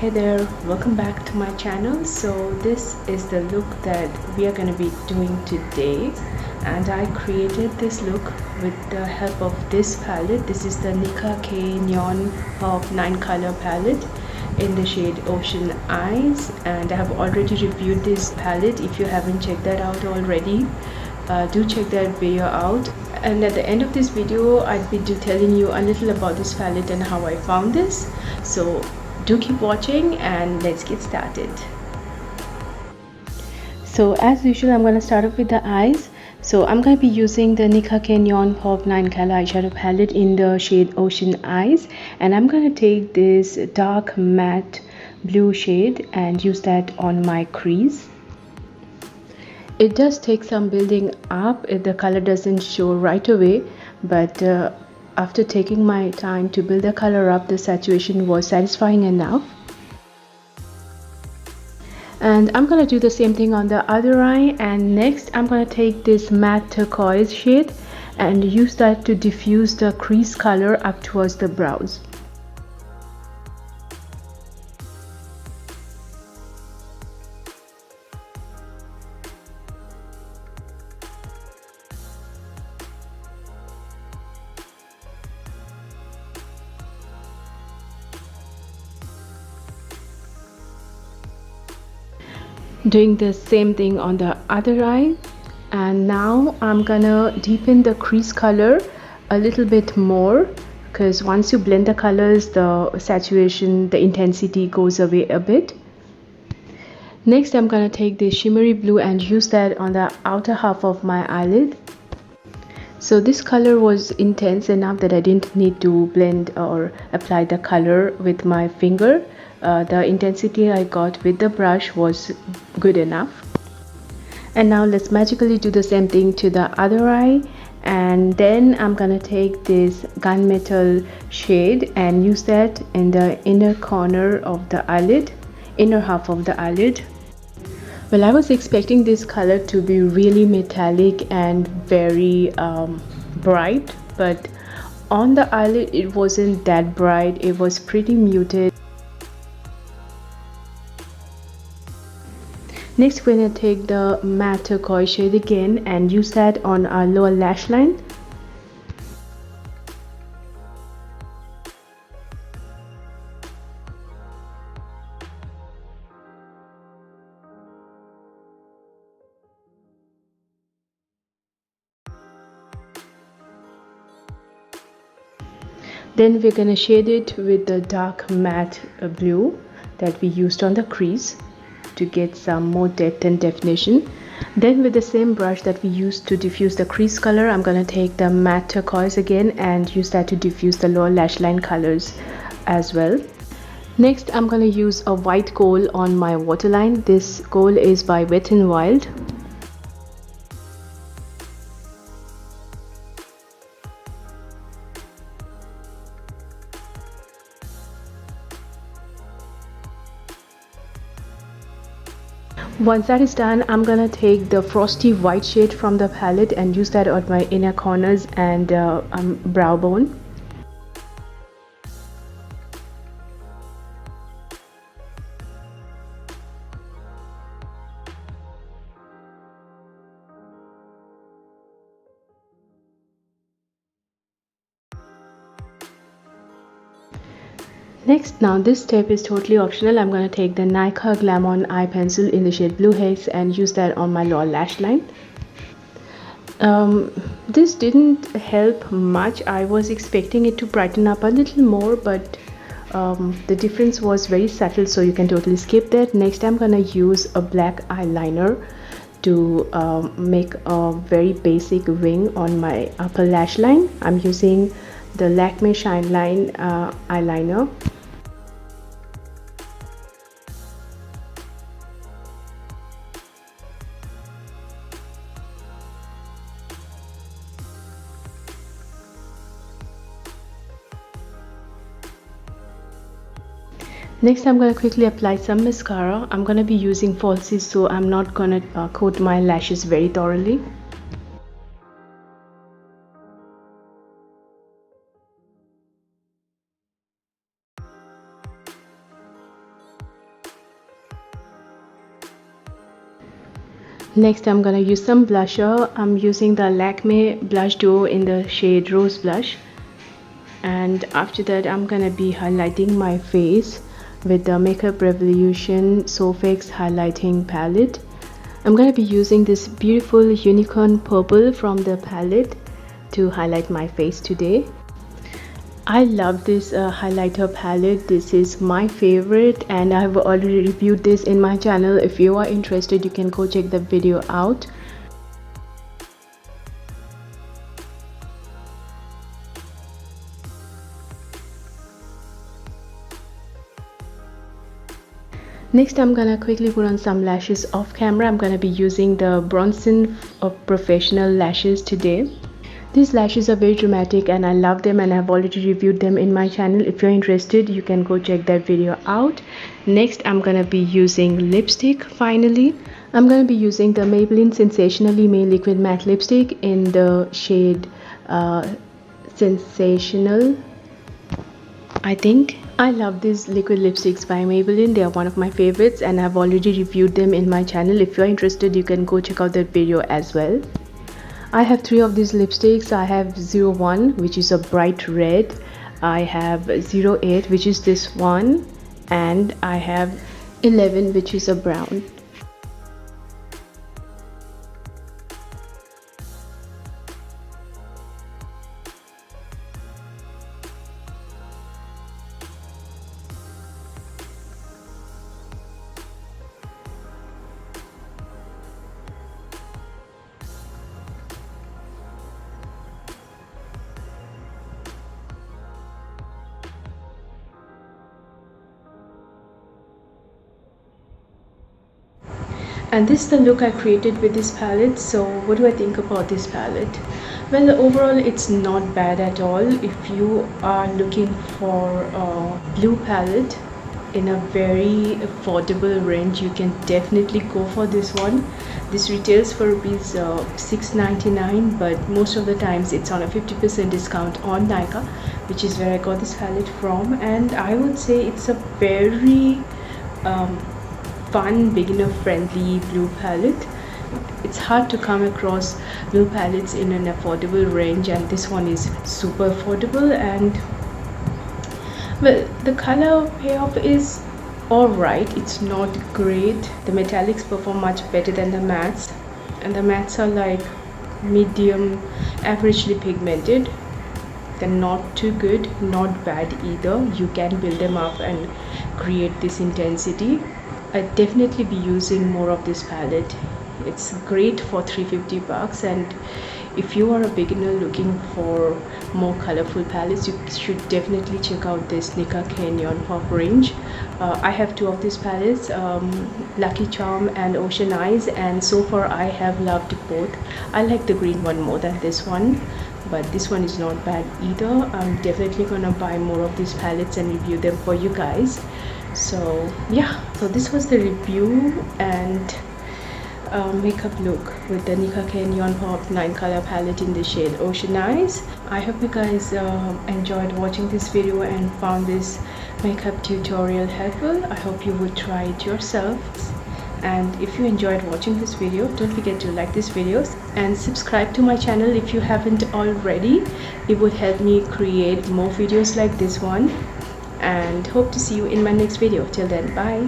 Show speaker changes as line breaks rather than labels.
Hey there, welcome back to my channel. So this is the look that we are going to be doing today, and I created this look with the help of this palette. This is the Nika K Neon Pop 9 color palette in the shade Ocean Eyes, and I have already reviewed this palette. If you haven't checked that out already, do check that video out. And at the end of this video I'd be telling you a little about this palette and how I found this. So do keep watching and let's get started. So as usual, I'm going to start off with the eyes. So I'm going to be using the Nika K Neon Pop 9 color eyeshadow palette in the shade Ocean Eyes, and I'm going to take this dark matte blue shade and use that on my crease. It does take some building up, the color doesn't show right away, but after taking my time to build the color up, the saturation was satisfying enough. And I'm going to do the same thing on the other eye, and next I'm going to take this matte turquoise shade and use that to diffuse the crease color up towards the brows. Doing the same thing on the other eye, and now I'm gonna deepen the crease color a little bit more, because once you blend the colors, the saturation, the intensity goes away a bit. Next I'm gonna take this shimmery blue and use that on the outer half of my eyelid. So this color was intense enough that I didn't need to blend or apply the color with my finger. The intensity I got with the brush was good enough. And now let's magically do the same thing to the other eye, and then I'm gonna take this gunmetal shade and use that in the inner corner of the eyelid, inner half of the eyelid. Well, I was expecting this color to be really metallic and very bright, but on the eyelid it wasn't that bright, it was pretty muted. Next we're going to take the matte turquoise shade again and use that on our lower lash line. Then we're going to shade it with the dark matte blue that we used on the crease to get some more depth and definition. Then with the same brush that we used to diffuse the crease color, I'm going to take the matte turquoise again and use that to diffuse the lower lash line colors as well. Next I'm going to use a white gold on my waterline. This gold is by Wet n Wild. Once that is done, I'm gonna take the frosty white shade from the palette and use that on my inner corners and brow bone. Next, now this step is totally optional. I'm going to take the Nika Glam eye pencil in the shade Blue Haze and use that on my lower lash line. This didn't help much. I was expecting it to brighten up a little more, but the difference was very subtle, so you can totally skip that. Next I'm going to use a black eyeliner to make a very basic wing on my upper lash line. I'm using the Lakme Shine Line eyeliner. Next I'm going to quickly apply some mascara. I'm going to be using falsies, so I'm not going to coat my lashes very thoroughly. Next I'm gonna use some blusher. I'm using the Lakme blush duo in the shade Rose Blush, and after that I'm gonna be highlighting my face with the Makeup Revolution Sofx highlighting palette. I'm gonna be using this beautiful unicorn purple from the palette to highlight my face today. I love this highlighter palette. This is my favorite and I've already reviewed this in my channel. If you are interested, you can go check the video out. Next I'm gonna quickly put on some lashes off camera. I'm gonna be using the Bronson Professional lashes today. These lashes are very dramatic and I love them, and I've already reviewed them in my channel. If you're interested, you can go check that video out. Next I'm gonna be using lipstick. Finally I'm gonna be using the Maybelline Sensationally May Liquid Matte Lipstick in the shade Sensational, I think. I love these liquid lipsticks by Maybelline. They are one of my favorites and I've already reviewed them in my channel. If you're interested, you can go check out that video as well. I have 3 of these lipsticks. I have 01, which is a bright red. I have 08, which is this one, and I have 11, which is a brown. And this is the look I created with this palette. So what do I think about this palette? Well, overall it's not bad at all. If you are looking for a blue palette in a very affordable range, you can definitely go for this one. This retails for rupees $6.99, but most of the times it's on a 50% discount on Nika, which is where I got this palette from. And I would say it's a very fun, beginner friendly blue palette. It's hard to come across blue palettes in an affordable range, and this one is super affordable. And well, the color payoff is alright. It's not great. The metallics perform much better than the mattes, and the mattes are like medium averagely pigmented. They're not too good, not bad either. You can build them up and create this intensity. I'd definitely be using more of this palette. It's great for $350, and if you are a beginner looking for more colorful palettes, you should definitely check out this Nika Canyon Pop range. I have 2 of these palettes, Lucky Charm and Ocean Eyes, and so far I have loved both. I like the green one more than this one, but this one is not bad either. I'm definitely gonna buy more of these palettes and review them for you guys. So yeah, so this was the review and makeup look with the Nika Canyon Pop 9 color palette in the shade Ocean Eyes. I hope you guys enjoyed watching this video and found this makeup tutorial helpful. I hope you would try it yourselves. And if you enjoyed watching this video, don't forget to like this video and subscribe to my channel if you haven't already. It would help me create more videos like this one, and hope to see you in my next video. Till then, bye.